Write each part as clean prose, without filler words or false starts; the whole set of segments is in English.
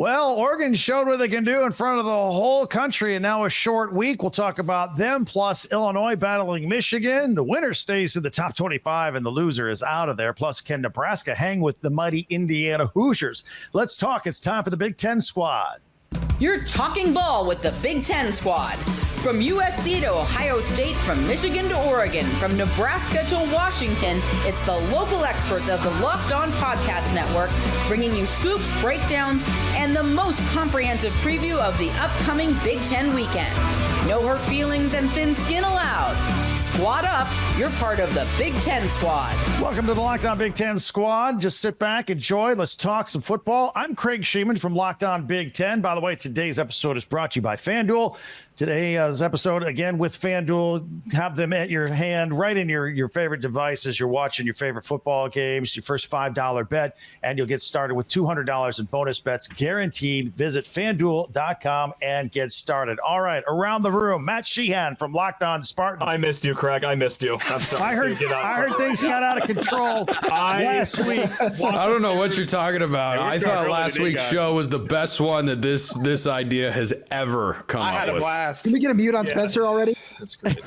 Well, Oregon showed what they can do in front of the whole country, and now a short week. We'll talk about them, plus Illinois battling Michigan. The winner stays in the top 25, and the loser is out of there. Plus, can Nebraska hang with the mighty Indiana Hoosiers? Let's talk. It's time for the Big Ten Squad. You're talking ball with the Big Ten Squad. From USC to Ohio State, from Michigan to Oregon, from Nebraska to Washington, it's the local experts of the Locked On Podcast Network bringing you scoops, breakdowns, and the most comprehensive preview of the upcoming Big Ten weekend. No hurt feelings and thin skin allowed. Squad up. You're part of the Big Ten Squad. Welcome to the Locked On Big Ten Squad. Just sit back, enjoy. Let's talk some football. I'm Craig Shemon from Locked On Big Ten. By the way, today's episode is brought to you by FanDuel. Today's episode, again, with FanDuel. Have them at your hand, right in your favorite devices. You're watching your favorite football games, your first $5 bet, and you'll get started with $200 in bonus bets guaranteed. Visit FanDuel.com and get started. All right, around the room, Matt Sheehan from Locked On Spartans. I missed you, Craig. I missed you. I'm sorry. I heard things got out of control last week. I don't know what you're talking about. I thought last week's show was the best one that this idea has ever come up with. Can we get a mute on Spencer already? That's great.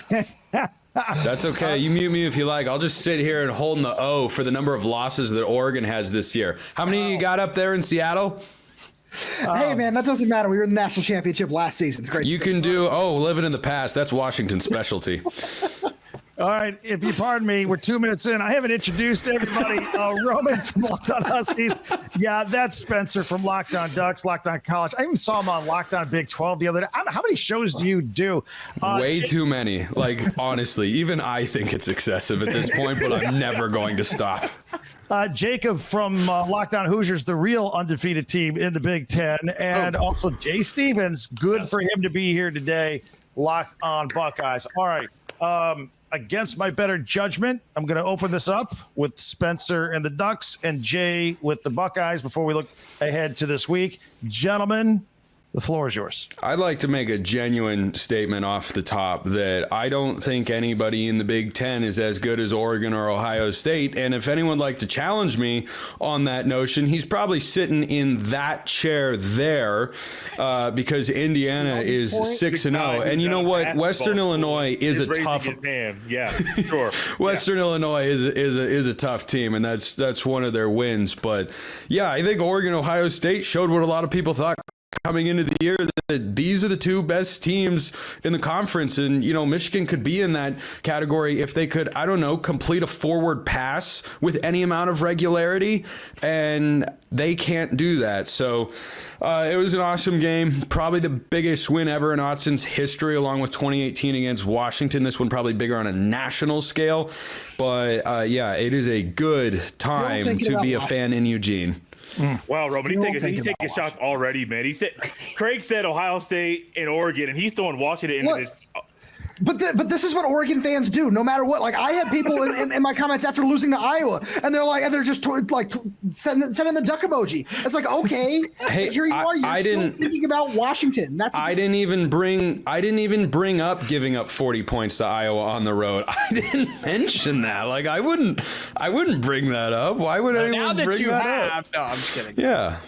That's okay. You mute me if you like. I'll just sit here and hold the O for the number of losses that Oregon has this year. How many you got up there in Seattle? Hey, man, that doesn't matter. We were in the national championship last season. It's great. You can do, living in the past. That's Washington's specialty. All right, if you pardon me, we're 2 minutes in. I haven't introduced everybody. Roman from Locked On Huskies. Yeah, that's Spencer from Locked On Ducks, Locked On College. I even saw him on Locked On Big 12 the other day. How many shows do you do? Way too many. Like, honestly, even I think it's excessive at this point, but I'm never going to stop. Jacob from Locked On Hoosiers, the real undefeated team in the Big Ten. And also Jay Stevens. Good for him to be here today. Locked On Buckeyes. All right. Against my better judgment, I'm going to open this up with Spencer and the Ducks and Jay with the Buckeyes before we look ahead to this week. Gentlemen, the floor is yours. I'd like to make a genuine statement off the top that I don't think anybody in the Big Ten is as good as Oregon or Ohio State. And if anyone would like to challenge me on that notion, he's probably sitting in that chair there because Indiana is 6-0. And you know what? Western Illinois is a tough. Yeah, sure. Western Illinois is a tough team, and that's one of their wins. But yeah, I think Oregon, Ohio State showed what a lot of people thought coming into the year, that these are the two best teams in the conference. And, Michigan could be in that category if they could, complete a forward pass with any amount of regularity. And they can't do that. So it was an awesome game. Probably the biggest win ever in Autzon's history, along with 2018 against Washington. This one probably bigger on a national scale. But, it is a good time to be a fan in Eugene. Wow, Roman, he's taking shots already, man. Craig said Ohio State and Oregon, and he's throwing Washington into this. But this is what Oregon fans do, no matter what. Like, I had people in my comments after losing to Iowa, and they're just sending the duck emoji. It's like, okay, hey, here you are. You're still thinking about Washington. I didn't even bring up giving up 40 points to Iowa on the road. I didn't mention that. Like, I wouldn't bring that up. Why would anyone bring that up? No, I'm just kidding. Yeah.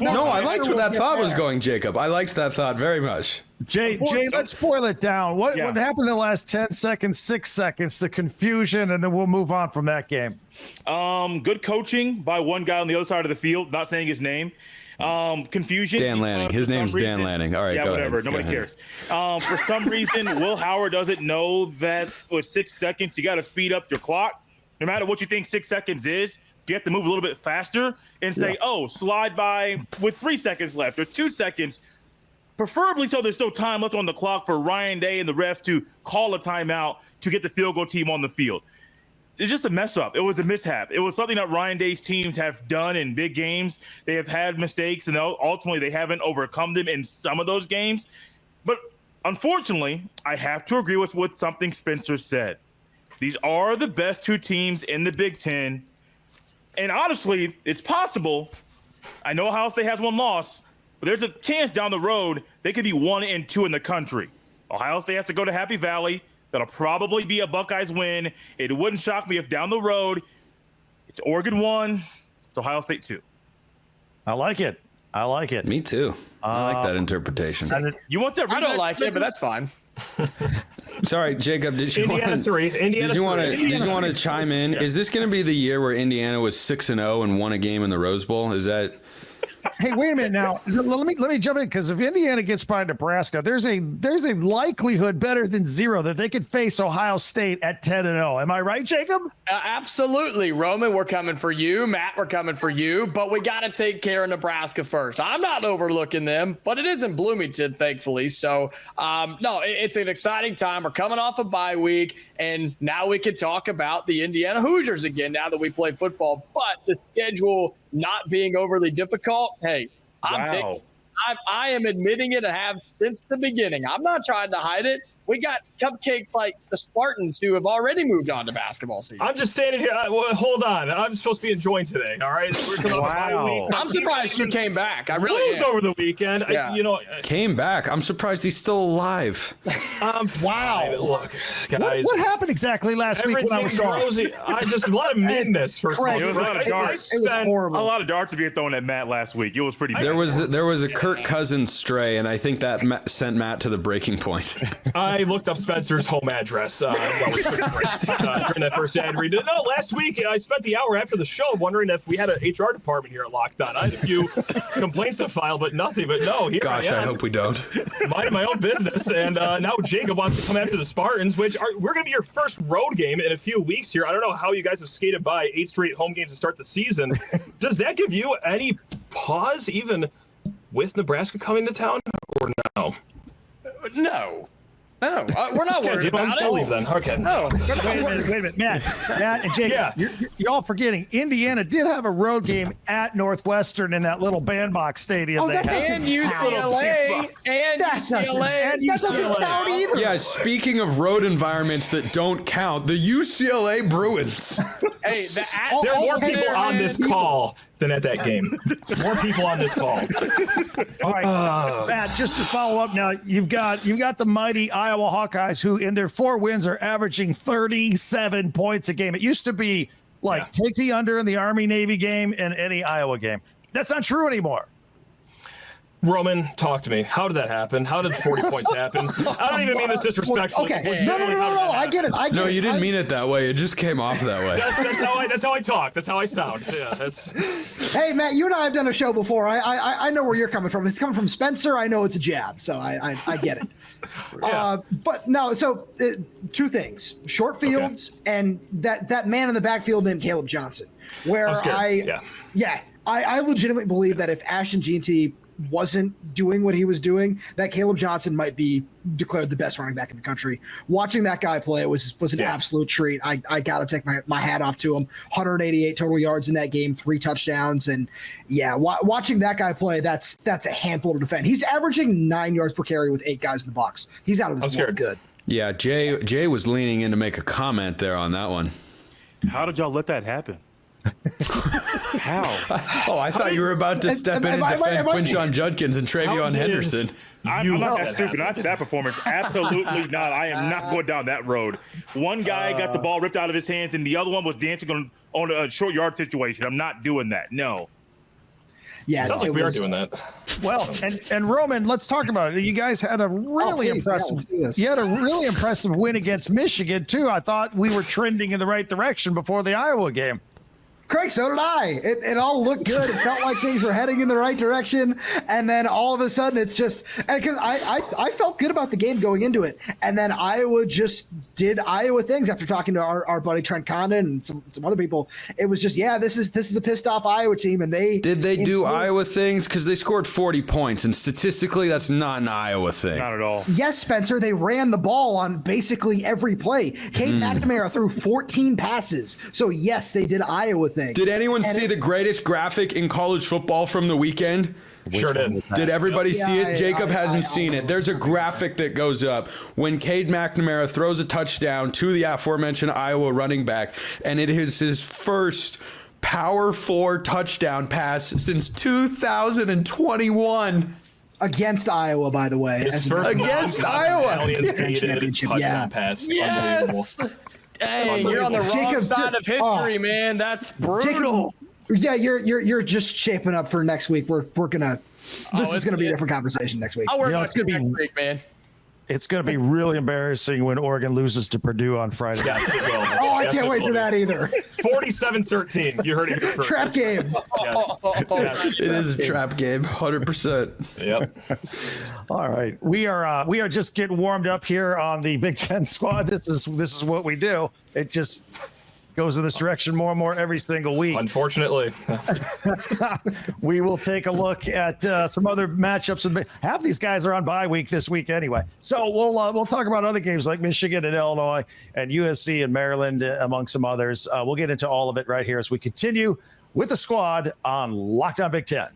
No, I liked where that thought was going, Jacob. I liked that thought very much. Jay, let's boil it down. What happened in the last 10 seconds, 6 seconds, the confusion, and then we'll move on from that game. Good coaching by one guy on the other side of the field, not saying his name. Confusion. Dan Lanning. His name's Dan Lanning. All right, yeah, whatever. Nobody cares. For some reason, Will Howard doesn't know that with 6 seconds, you got to speed up your clock. No matter what you think 6 seconds is, you have to move a little bit faster and say, slide by with 3 seconds left or 2 seconds. Preferably so there's still time left on the clock for Ryan Day and the refs to call a timeout to get the field goal team on the field. It's just a mess up. It was a mishap. It was something that Ryan Day's teams have done in big games. They have had mistakes, and ultimately they haven't overcome them in some of those games. But unfortunately, I have to agree with what something Spencer said. These are the best two teams in the Big Ten. And honestly, it's possible. I know Ohio State has one loss, but there's a chance down the road they could be 1-2 in the country. Ohio State has to go to Happy Valley. That'll probably be a Buckeyes win. It wouldn't shock me if down the road it's Oregon 1, it's Ohio State 2. I like it. I like it. Me too. I like that interpretation. You want that? I don't like it, but that's fine. Sorry, Jacob. Did you Indiana want 3. Indiana Did you want to? 3. Did you want to chime in? Is this going to be the year where Indiana was 6-0 and won a game in the Rose Bowl? Is that? Hey, wait a minute now. Let me jump in, because if Indiana gets by Nebraska, there's a likelihood better than zero that they could face Ohio State at 10-0. Am I right, Jacob? Absolutely, Roman. We're coming for you, Matt. We're coming for you, but we got to take care of Nebraska first. I'm not overlooking them, but it is in Bloomington, thankfully. So, no, it's an exciting time. We're coming off a bye week, and now we can talk about the Indiana Hoosiers again. Now that we play football, but the schedule not being overly difficult. Hey, I am admitting it and have since the beginning. I'm not trying to hide it. We got cupcakes like the Spartans, who have already moved on to basketball season. I'm just standing here. Hold on. I'm supposed to be enjoying today. All right. We're coming off a bye week. I'm surprised you came back. I really am. Over the weekend. Yeah. Came back. I'm surprised he's still alive. Wow. Look, guys. What happened exactly last week when I was gone? Rosy. A lot of meanness. First of all, It was a lot of darts. It was horrible. A lot of darts being thrown at Matt last week. It was pretty bad. There was a Kirk Cousins stray, and I think that sent Matt to the breaking point. I looked up Spencer's home address while we took a break during that first ad read. No, last week I spent the hour after the show wondering if we had an HR department here at Locked On. I had a few complaints to file, but nothing. But no, here Gosh, I hope we don't. Minding my own business, and now Jacob wants to come after the Spartans, we're going to be your first road game in a few weeks here. I don't know how you guys have skated by 8 straight home games to start the season. Does that give you any pause, even with Nebraska coming to town, or no? No. No, we're not worried about it. Leave then. Okay. No. Wait a minute, Matt and Jake, Yeah. you're all forgetting. Indiana did have a road game at Northwestern in that little bandbox stadium. Oh, they that had. doesn't And UCLA. And UCLA. That doesn't count either. Yeah, speaking of road environments that don't count, the UCLA Bruins. Hey, There are more people on this call than at that game. More people on this call. All right, Matt, just to follow up now, you've got the mighty Iowa Hawkeyes, who in their 4 wins are averaging 37 points a game. It used to be take the under in the Army-Navy game and any Iowa game. That's not true anymore. Roman, talk to me. How did that happen? How did 40 points happen? I don't even mean this disrespectfully. Okay. No. I get it. No, you didn't mean it that way. It just came off that way. That's how I talk. That's how I sound. Yeah, that's. Hey, Matt, you and I have done a show before. I know where you're coming from. It's coming from Spencer. I know it's a jab, so I get it. Yeah. But no, so 2 things: short fields and that man in the backfield named Caleb Johnson. Where I legitimately believe that if Ashton Jeanty wasn't doing what he was doing, that Caleb Johnson might be declared the best running back in the country. Watching that guy play was an absolute treat. I got to take my hat off to him. 188 total yards in that game, 3 touchdowns. And watching that guy play, that's a handful to defend. He's averaging 9 yards per carry with 8 guys in the box. He's out of this world good. Yeah, Jay was leaning in to make a comment there on that one. How did y'all let that happen? How? Oh, I thought you were about to step in and defend Quinshon Judkins and Travion Henderson. I'm not that stupid. Not that performance. Absolutely not. I am not going down that road. One guy got the ball ripped out of his hands, and the other one was dancing on a short yard situation. I'm not doing that. No. Yeah, Sounds like we are doing that. Well, and Roman, let's talk about it. You guys had a really impressive. You had a really impressive win against Michigan too. I thought we were trending in the right direction before the Iowa game. Craig, so did I. It all looked good. It felt like things were heading in the right direction. And then all of a sudden it's just – because I felt good about the game going into it. And then Iowa just did Iowa things after talking to our buddy Trent Condon and some other people. It was just, this is a pissed off Iowa team. And Did they do Iowa things? Because they scored 40 points. And statistically, that's not an Iowa thing. Not at all. Yes, Spencer, they ran the ball on basically every play. Cade McNamara threw 14 passes. So, yes, they did Iowa things. Did anyone see the greatest graphic in college football from the weekend? Sure did. Did everybody see it? Jacob hasn't seen it. There's a graphic that goes up when Cade McNamara throws a touchdown to the aforementioned Iowa running back, and it is his first Power 4 touchdown pass since 2021. Against Iowa, by the way. Against Iowa. Touchdown pass. Yes. Hey, you're on the wrong side of history, man. That's brutal. Yeah, you're just shaping up for next week. We're gonna. This is gonna be a different conversation next week. I'll work on it next week, man. It's going to be really embarrassing when Oregon loses to Purdue on Friday. Yes, it will. Oh, I can't wait for that either. 47-13. You heard it here first. Trap game. Yes. It is a trap game, 100%. Yep. All right, we are just getting warmed up here on the Big Ten squad. This is what we do. It just goes in this direction more and more every single week. Unfortunately. We will take a look at some other matchups. Half these guys are on bye week this week anyway. So we'll talk about other games like Michigan and Illinois and USC and Maryland, among some others. We'll get into all of it right here as we continue with the squad on Locked On Big Ten.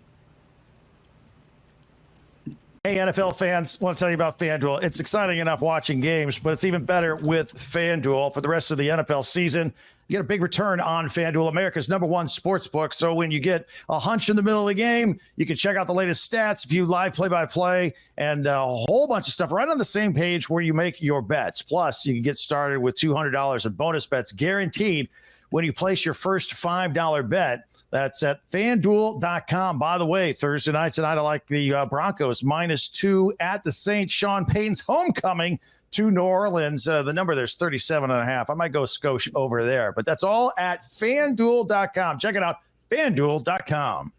Hey, NFL fans, I want to tell you about FanDuel. It's exciting enough watching games, but it's even better with FanDuel. For the rest of the NFL season, you get a big return on FanDuel, America's #1 sports book. So when you get a hunch in the middle of the game, you can check out the latest stats, view live play-by-play, and a whole bunch of stuff right on the same page where you make your bets. Plus, you can get started with $200 in bonus bets guaranteed when you place your first $5 bet. That's at FanDuel.com. By the way, Thursday night tonight, I like the Broncos -2 at the Saints. Sean Payton's homecoming to New Orleans. The number there's 37.5. I might go skosh over there, but that's all at FanDuel.com. Check it out, FanDuel.com.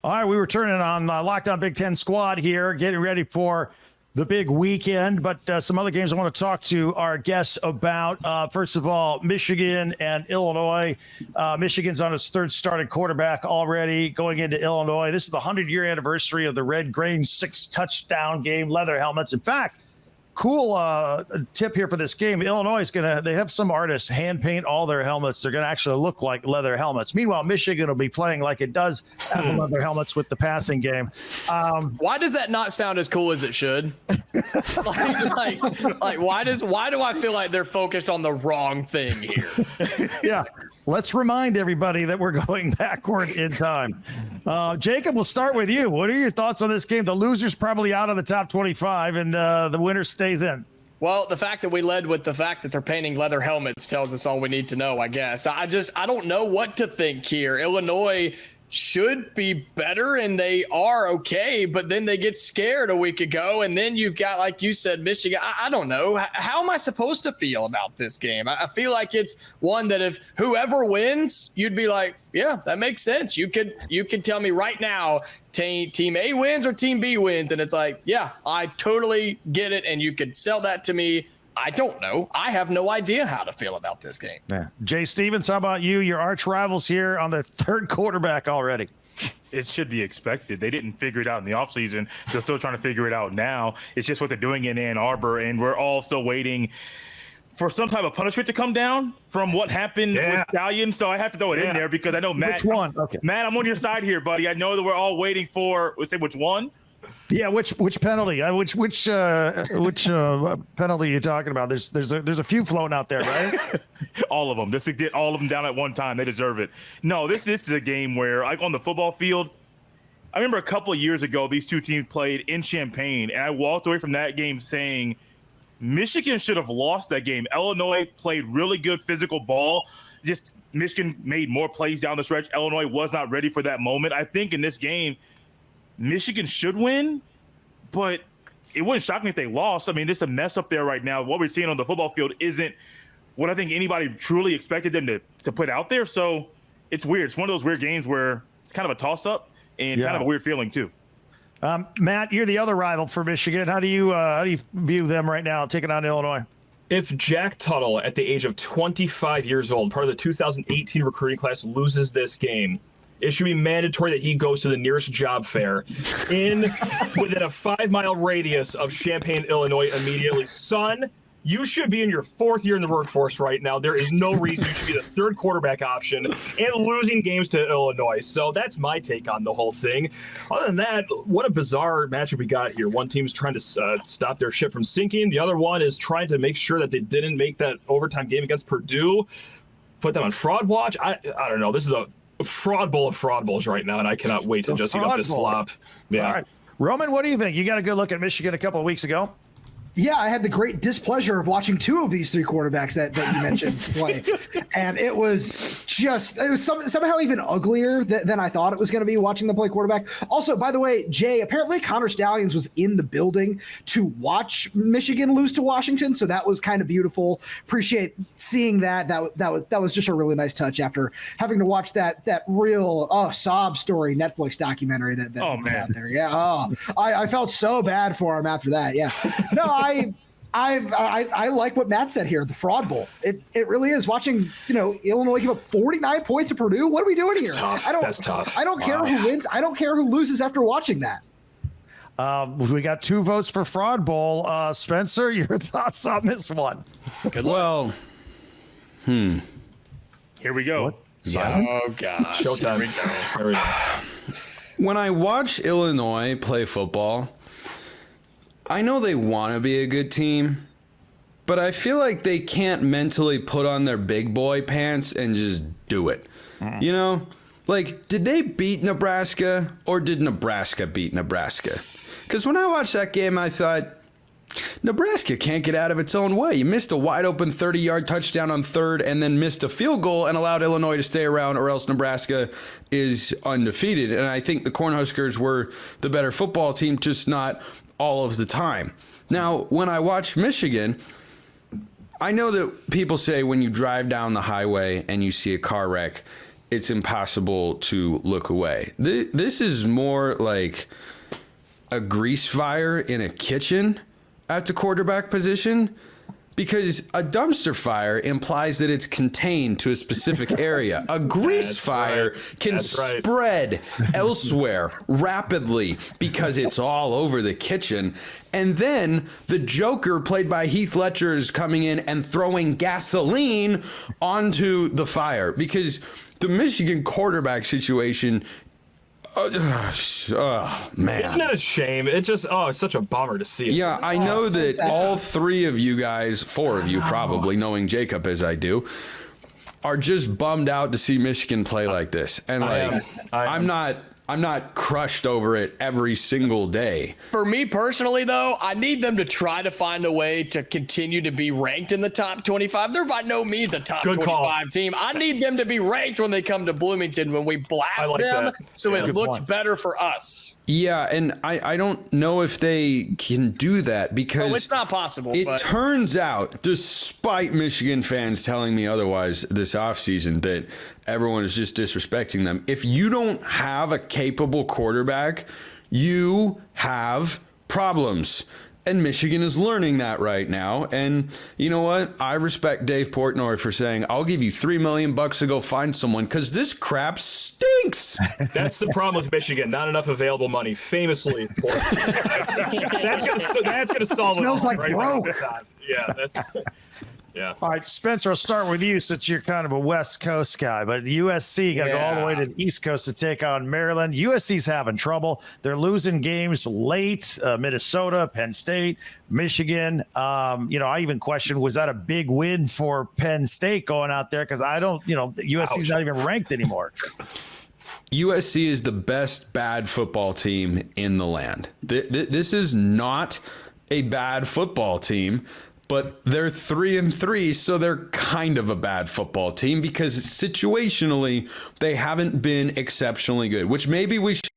All right, we were turning on Locked On Big Ten squad here, getting ready for the big weekend, but some other games I want to talk to our guests about. First of all, Michigan and Illinois. Michigan's on its third starting quarterback already going into Illinois. This is the 100-year anniversary of the Red Grain 6-touchdown game, leather helmets. In fact, cool tip here for this game. Illinois is they have some artists hand paint all their helmets. They're going to actually look like leather helmets. Meanwhile, Michigan will be playing like it does have the leather helmets with the passing game. Why does that not sound as cool as it should? like why do I feel like they're focused on the wrong thing here? Yeah. Let's remind everybody that we're going backward in time. Jacob, we'll start with you. What are your thoughts on this game? The loser's probably out of the top 25, and the winner stays in. Well, the fact that we led with the fact that they're painting leather helmets tells us all we need to know, I guess. I don't know what to think here. Illinois should be better, and they are okay, but then they get scared a week ago, and then you've got, like you said, Michigan. I don't know. How am I supposed to feel about this game? I feel like it's one that if whoever wins, you'd be like, yeah, that makes sense. You could tell me right now, team A wins or team B wins, and it's like, yeah, I totally get it, and you could sell that to me. I don't know. I have no idea how to feel about this game. Yeah. Jay Stevens, how about you? Your arch rivals here on the third quarterback already. It should be expected. They didn't figure it out in the offseason. They're still trying to figure it out now. It's just what they're doing in Ann Arbor, and we're all still waiting for some type of punishment to come down from what happened with Stallion. So I have to throw it in there because I know Matt. Which one? Okay. Matt, I'm on your side here, buddy. I know that we're all waiting for. Let's say which one. Yeah, which penalty? Which penalty are you talking about? There's a few floating out there, right? All of them. Just to get all of them down at one time. They deserve it. No, this is a game where, like on the football field, I remember a couple of years ago, these two teams played in Champaign, and I walked away from that game saying Michigan should have lost that game. Illinois played really good physical ball. Just Michigan made more plays down the stretch. Illinois was not ready for that moment. I think in this game, Michigan should win, but it wouldn't shock me if they lost. I mean, there's a mess up there right now. What we're seeing on the football field isn't what I think anybody truly expected them to put out there. So it's weird. It's one of those weird games where it's kind of a toss-up and kind of a weird feeling too. Matt, you're the other rival for Michigan. How do you view them right now taking on Illinois? If Jack Tuttle, at the age of 25 years old, part of the 2018 recruiting class, loses this game, it should be mandatory that he goes to the nearest job fair within a 5-mile radius of Champaign, Illinois immediately. Son, you should be in your 4th year in the workforce right now. There is no reason you should be the third quarterback option and losing games to Illinois. So that's my take on the whole thing. Other than that, what a bizarre matchup we got here. One team's trying to stop their ship from sinking. The other one is trying to make sure that they didn't make that overtime game against Purdue, put them on fraud watch. I don't know. This is a fraud bowl of fraud bowls right now, and I cannot wait to just eat up this slop. Yeah. All right. Roman, what do you think? You got a good look at Michigan a couple of weeks ago. Yeah, I had the great displeasure of watching two of these three quarterbacks that you mentioned play. And it was somehow even uglier than I thought it was going to be watching them play quarterback. Also, by the way, Jay, apparently Connor Stallions was in the building to watch Michigan lose to Washington. So that was kind of beautiful. Appreciate seeing that. That was just a really nice touch after having to watch that real sob story Netflix documentary that oh, man. out there. Yeah. I felt so bad for him after that. Yeah. No, I like what Matt said here. The fraud bowl. It really is. Watching Illinois give up 49 points to Purdue. What are we doing here? That's tough. I don't care who wins. I don't care who loses after watching that. We got 2 votes for fraud bowl. Spencer, your thoughts on this one? Well, Here we go. Oh gosh. Showtime. Here we go. when I watch Illinois play football, I know they want to be a good team, but I feel like they can't mentally put on their big boy pants and just do it. You know? Like, did they beat Nebraska or did Nebraska beat Nebraska? Because when I watched that game, I thought, Nebraska can't get out of its own way. You missed a wide open 30-yard touchdown on third and then missed a field goal and allowed Illinois to stay around, or else Nebraska is undefeated. And I think the Cornhuskers were the better football team, just not all of the time. Now, when I watch Michigan, I know that people say when you drive down the highway and you see a car wreck, it's impossible to look away. This is more like a grease fire in a kitchen at the quarterback position, because a dumpster fire implies that it's contained to a specific area. A grease fire can spread elsewhere rapidly because it's all over the kitchen. And then the Joker, played by Heath Ledger, is coming in and throwing gasoline onto the fire, because the Michigan quarterback situation, oh, man. Isn't it a shame? It's just, it's such a bummer to see it. Yeah, I know that all 3 of you guys, 4 of you probably, knowing Jacob as I do, are just bummed out to see Michigan play like this. And like, I'm not crushed over it every single day. For me personally, though, I need them to try to find a way to continue to be ranked in the top 25. They're by no means a top 25 team. I need them to be ranked when they come to Bloomington, when we blast them, so it looks better for us. Yeah, and I don't know if they can do that, because it's not possible. It turns out, despite Michigan fans telling me otherwise this offseason, that everyone is just disrespecting them. If you don't have a capable quarterback, you have problems. And Michigan is learning that right now. And you know what? I respect Dave Portnoy for saying, I'll give you $3 million to go find someone, because this crap stinks. That's the problem with Michigan. Not enough available money, famously. that's gonna solve it. Smells like broke. Yeah, that's... Yeah. All right, Spencer, I'll start with you since you're kind of a West Coast guy, but USC got to go all the way to the East Coast to take on Maryland. USC's having trouble. They're losing games late. Minnesota, Penn State, Michigan. I even questioned, was that a big win for Penn State going out there? Because USC's not even ranked anymore. USC is the best bad football team in the land. This is not a bad football team, but they're 3-3, so they're kind of a bad football team, because situationally they haven't been exceptionally good, which maybe we should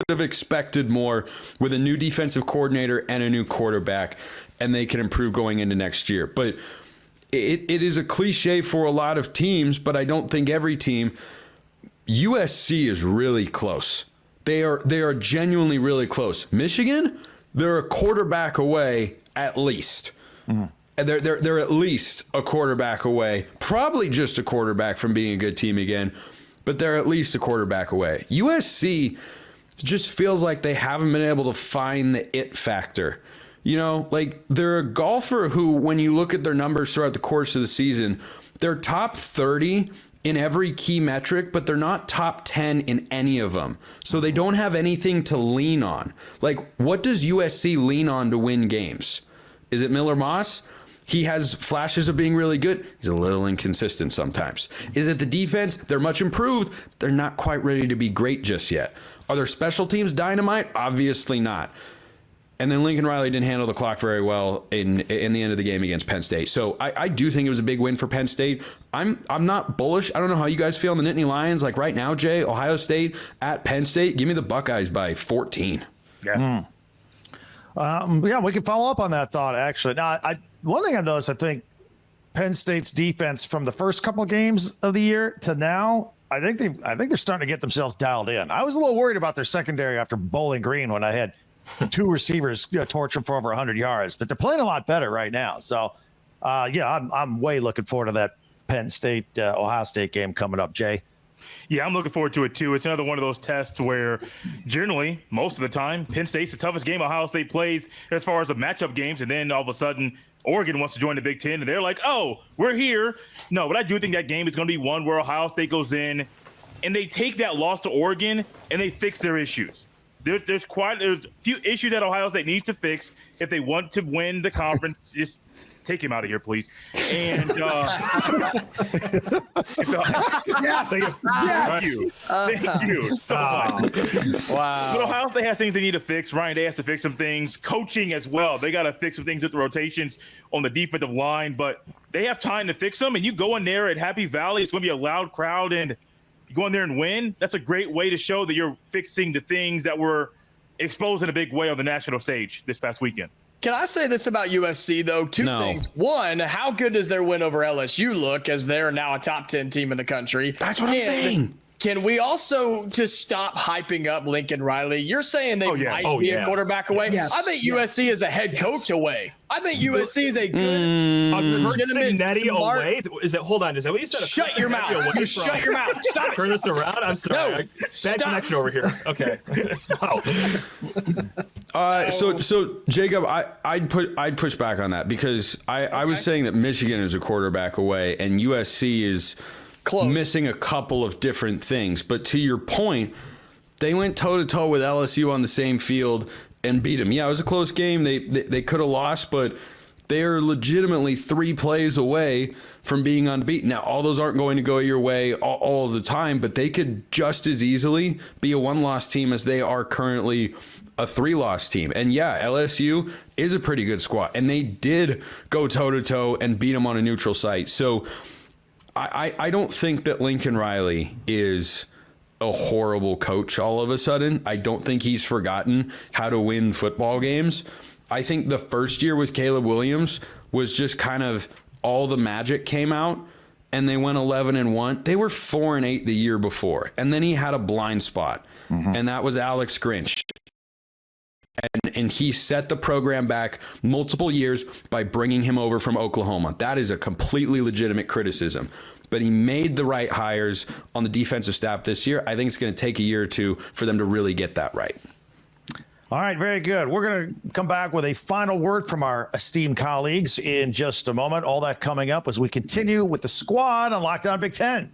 have expected more with a new defensive coordinator and a new quarterback, and they can improve going into next year. But it is a cliche for a lot of teams, but I don't think every team. USC is really close. They are genuinely really close. Michigan, they're a quarterback away at least. Mm-hmm. And they're at least a quarterback away, probably just a quarterback from being a good team again, but they're at least a quarterback away. USC just feels like they haven't been able to find the it factor. Like, they're a golfer who, when you look at their numbers throughout the course of the season, they're top 30 in every key metric, but they're not top 10 in any of them. So they don't have anything to lean on. Like, what does USC lean on to win games? Is it Miller Moss? He has flashes of being really good. He's a little inconsistent sometimes. Is it the defense? They're much improved. They're not quite ready to be great just yet. Are their special teams dynamite? Obviously not. And then Lincoln Riley didn't handle the clock very well in the end of the game against Penn State. So I do think it was a big win for Penn State. I'm not bullish. I don't know how you guys feel on the Nittany Lions. Like right now, Jay, Ohio State at Penn State. Give me the Buckeyes by 14. Yeah. Yeah, we can follow up on that thought, actually. Now, one thing I've noticed, I think Penn State's defense from the first couple of games of the year to now, I think they're starting to get themselves dialed in. I was a little worried about their secondary after Bowling Green when I had two receivers torch them for over 100 yards, but they're playing a lot better right now. So, I'm way looking forward to that Penn State Ohio State game coming up, Jay. Yeah, I'm looking forward to it too. It's another one of those tests where generally, most of the time, Penn State's the toughest game Ohio State plays as far as the matchup games, and then all of a sudden Oregon wants to join the Big Ten, and they're like, oh, we're here. No, but I do think that game is going to be one where Ohio State goes in and they take that loss to Oregon and they fix their issues. There's a few issues that Ohio State needs to fix if they want to win the conference. Just take him out of here, please. And Yes. Thank you so much. Wow. But Ohio State has things they need to fix. Ryan Day has to fix some things. Coaching as well. They got to fix some things with the rotations on the defensive line. But they have time to fix them. And you go in there at Happy Valley, it's going to be a loud crowd, and you go in there and win. That's a great way to show that you're fixing the things that were exposed in a big way on the national stage this past weekend. Can I say this about USC, though? Two things. One, how good does their win over LSU look, as they're now a top 10 team in the country? That's what I'm saying. Can we also just stop hyping up Lincoln Riley? You're saying they might be a quarterback away. Yes. I think USC is a head coach away. I think USC is a good, legitimate, Cincinnati smart. Away? Is it? Hold on. Is that what you said? Shut your mouth. You shut your mouth. Stop Turn it. this around. I'm sorry. No, Bad stop. connection over here. Okay. Wow. So Jacob, I'd push back on that because I was saying that Michigan is a quarterback away and USC is Close. missing a couple of different things. But to your point, they went toe-to-toe with LSU on the same field and beat them. Yeah, it was a close game. They could have lost, but they are legitimately 3 plays away from being unbeaten. Now, all those aren't going to go your way all of the time, but they could just as easily be a 1-loss team as they are currently a 3-loss team. And yeah, LSU is a pretty good squad, and they did go toe-to-toe and beat them on a neutral site. So I don't think that Lincoln Riley is a horrible coach all of a sudden. I don't think he's forgotten how to win football games. I think the first year with Caleb Williams was just kind of all the magic came out and they went 11-1. They were 4-8 the year before. And then he had a blind spot, and that was Alex Grinch. And he set the program back multiple years by bringing him over from Oklahoma. That is a completely legitimate criticism. But he made the right hires on the defensive staff this year. I think it's going to take a year or two for them to really get that right. All right, very good. We're going to come back with a final word from our esteemed colleagues in just a moment. All that coming up as we continue with the squad on Locked On Big Ten.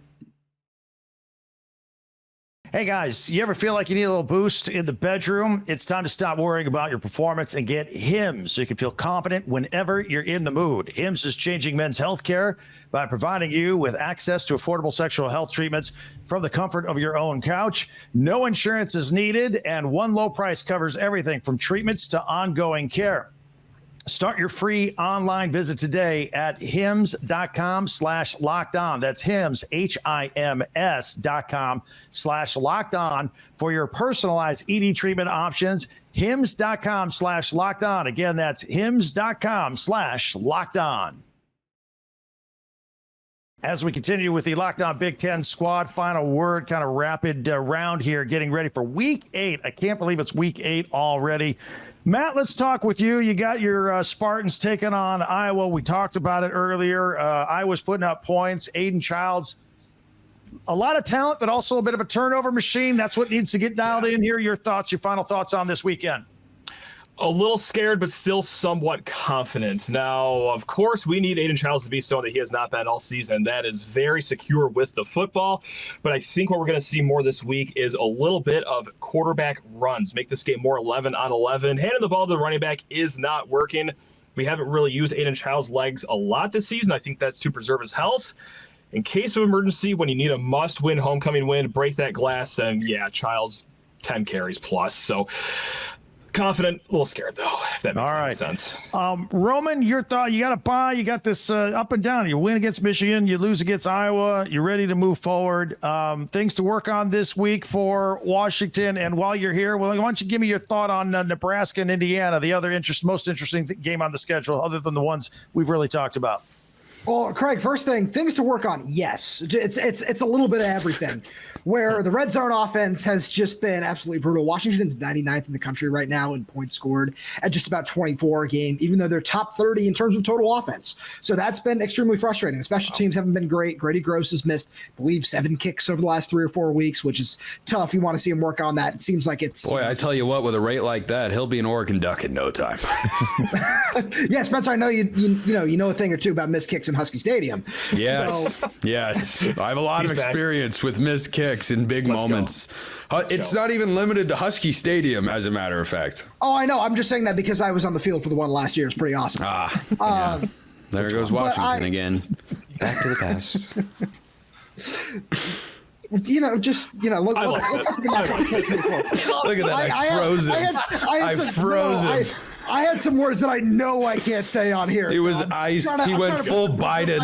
Hey guys, you ever feel like you need a little boost in the bedroom? It's time to stop worrying about your performance and get Hims so you can feel confident whenever you're in the mood. Hims is changing men's health care by providing you with access to affordable sexual health treatments from the comfort of your own couch. No insurance is needed, and one low price covers everything from treatments to ongoing care. Start your free online visit today at hims.com/lockedon. That's Hims, HIMS.com/lockedon for your personalized ED treatment options. Hims.com/lockedon. Again, that's Hims.com/lockedon. As we continue with the Locked On Big Ten squad, final word, kind of rapid round here, getting ready for Week 8. I can't believe it's Week 8 already. Matt, let's talk with you. You got your Spartans taking on Iowa. We talked about it earlier. Iowa's putting up points. Aiden Childs, a lot of talent, but also a bit of a turnover machine. That's what needs to get dialed in here. Your thoughts, your final thoughts on this weekend? A little scared, but still somewhat confident. Now, of course, we need Aiden Childs to be someone that he has not been all season. That is very secure with the football. But I think what we're going to see more this week is a little bit of quarterback runs. Make this game more 11-on-11. Handing the ball to the running back is not working. We haven't really used Aiden Childs' legs a lot this season. I think that's to preserve his health. In case of emergency, when you need a must-win homecoming win, break that glass, and yeah, Childs 10 carries plus. So confident, a little scared though, if that makes any sense. Roman, your thought? You got a bye. You got this up and down. You win against Michigan. You lose against Iowa. You're ready to move forward. Things to work on this week for Washington. And while you're here, why don't you give me your thought on Nebraska and Indiana, the other most interesting game on the schedule, other than the ones we've really talked about. Well, Craig, first thing, things to work on. Yes, it's a little bit of everything. Where the red zone offense has just been absolutely brutal. Washington's 99th in the country right now in points scored at just about 24 a game, even though they're top 30 in terms of total offense. So that's been extremely frustrating. The special teams haven't been great. Grady Gross has missed, I believe, 7 kicks over the last 3 or 4 weeks, which is tough. You want to see him work on that. It seems like it's... Boy, I tell you what, with a rate like that, he'll be an Oregon Duck in no time. Yeah, Spencer, I know you know a thing or two about missed kicks in Husky Stadium. Yes, yes. I have a lot of experience with missed kicks in big moments. It's not even limited to Husky Stadium, as a matter of fact. Oh, I know. I'm just saying that because I was on the field for the one last year. It's pretty awesome. Yeah. There goes Washington again. Back to the past. Let's talk about Look at that. I froze him. I had some words that I know I can't say on here. He was iced. He went full Biden.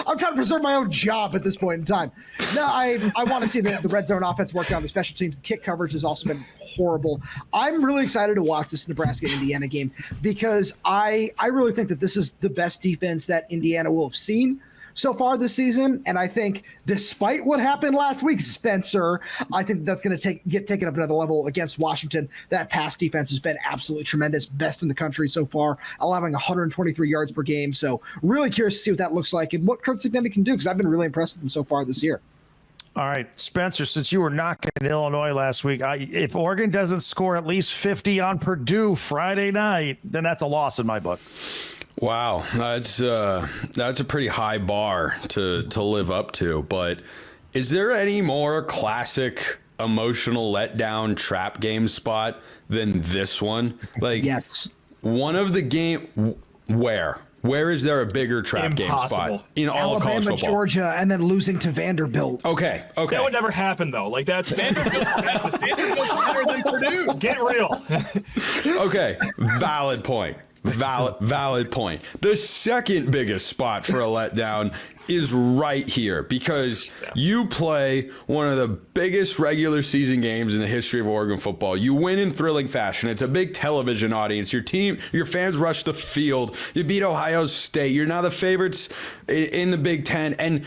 I'm trying to preserve my own job at this point in time. No, I want to see the red zone offense work on the special teams. The kick coverage has also been horrible. I'm really excited to watch this Nebraska-Indiana game because I really think that this is the best defense that Indiana will have seen so far this season. And I think despite what happened last week, Spencer, I think that's going to get taken up another level against Washington. That pass defense has been absolutely tremendous, best in the country so far, allowing 123 yards per game. So really curious to see what that looks like and what Kurt Cignetti can do, because I've been really impressed with him so far this year. All right, Spencer, since you were knocking Illinois last week, if Oregon doesn't score at least 50 on Purdue Friday night, then that's a loss in my book. Wow, that's a pretty high bar to live up to. But is there any more classic emotional letdown trap game spot than this one? Like, yes, one of the game where is there a bigger trap game spot in all of college football? Georgia, and then losing to Vanderbilt. Okay. That would never happen though. Like that's Vanderbilt's better than Purdue. Get real. Okay, valid point. Valid point. The second biggest spot for a letdown is right here because you play one of the biggest regular season games in the history of Oregon football. You win in thrilling fashion. It's a big television audience. Your fans rush the field. You beat Ohio State. You're now the favorites in the Big Ten. And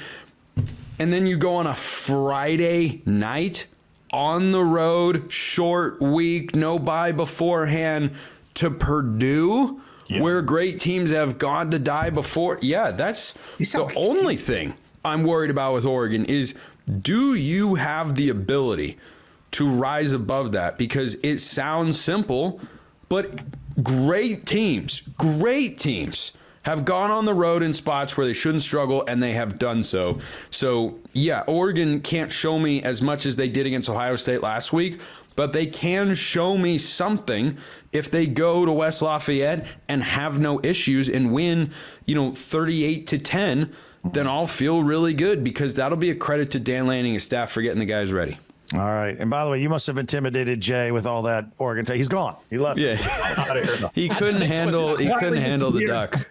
then you go on a Friday night on the road, short week, no bye beforehand, to Purdue, where great teams have gone to die before. Yeah, that's the only thing I'm worried about with Oregon is, do you have the ability to rise above that? Because it sounds simple, but great teams have gone on the road in spots where they shouldn't struggle, and they have done so. So, yeah, Oregon can't show me as much as they did against Ohio State last week, but they can show me something if they go to West Lafayette and have no issues and win, 38-10, then I'll feel really good because that'll be a credit to Dan Lanning and his staff for getting the guys ready. All right. And by the way, you must have intimidated Jay with all that Oregon. He's gone. He left. Yeah. He couldn't handle the duck.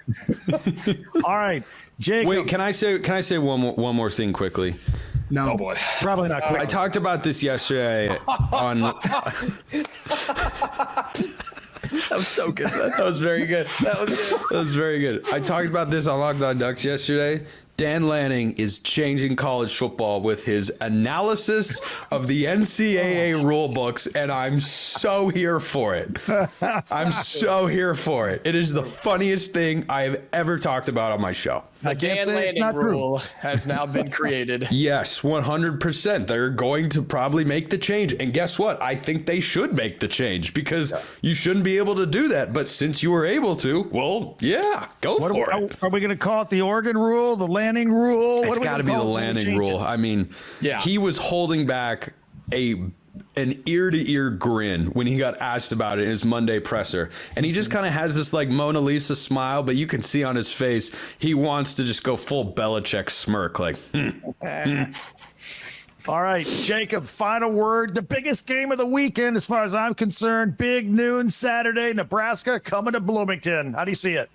All right. Jay. Wait, can I say one more thing quickly? No. Oh boy. Probably not quick. I talked about this yesterday on That was so good. That was very good. That was very good. I talked about this on Locked On Ducks yesterday. Dan Lanning is changing college football with his analysis of the NCAA rule books, and I'm so here for it. I'm so here for it. It is the funniest thing I have ever talked about on my show. The Dan Lanning rule has now been created. Yes, 100%. They're going to probably make the change. And guess what? I think they should make the change because you shouldn't be able to do that. But since you were able to, well, yeah, go for it. Are we going to call it the Oregon rule, the Lanning rule? It's got to be the Lanning rule. I mean, he was holding back an ear-to-ear grin when he got asked about it in his Monday presser. And he just kind of has this like Mona Lisa smile, but you can see on his face he wants to just go full Belichick smirk like, All right, Jacob, final word. The biggest game of the weekend, as far as I'm concerned. Big noon Saturday, Nebraska coming to Bloomington. How do you see it?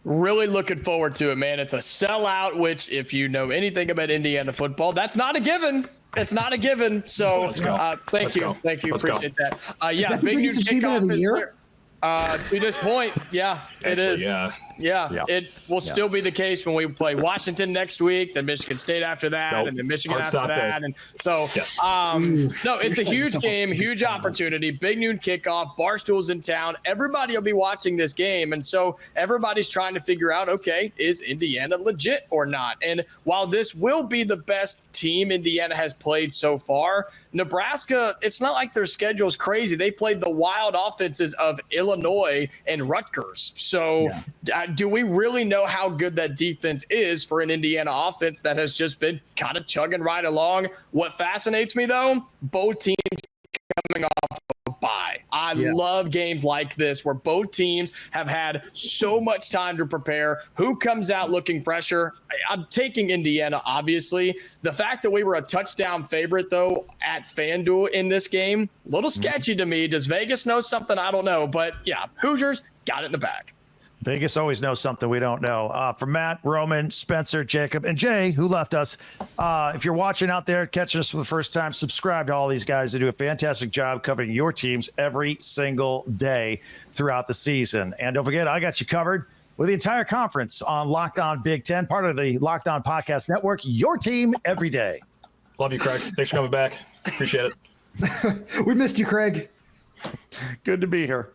Really looking forward to it, man. It's a sellout, which if you know anything about Indiana football, that's not a given. It's not a given. So thank you. Appreciate that. Yeah, that the big biggest achievement of the year? To this point, yeah, it is. Yeah, it will still be the case when we play Washington next week, then Michigan State after that, and then Michigan after that. And so, no, it's a huge game, huge opportunity, big noon kickoff, Barstool's in town. Everybody will be watching this game. And so everybody's trying to figure out, okay, is Indiana legit or not? And while this will be the best team Indiana has played so far, Nebraska, it's not like their schedule is crazy. They played the wild offenses of Illinois and Rutgers. So do we really know how good that defense is for an Indiana offense that has just been kind of chugging right along? What fascinates me, though, both teams coming off a bye. I love games like this where both teams have had so much time to prepare. Who comes out looking fresher? I'm taking Indiana, obviously. The fact that we were a touchdown favorite, though, at FanDuel in this game, a little sketchy to me. Does Vegas know something? I don't know. But, yeah, Hoosiers got it in the bag. Vegas always knows something we don't know. For Matt, Roman, Spencer, Jacob, and Jay, who left us, if you're watching out there, catching us for the first time, subscribe to all these guys. They do a fantastic job covering your teams every single day throughout the season. And don't forget, I got you covered with the entire conference on Locked On Big Ten, part of the Locked On Podcast Network, your team every day. Love you, Craig. Thanks for coming back. Appreciate it. We missed you, Craig. Good to be here.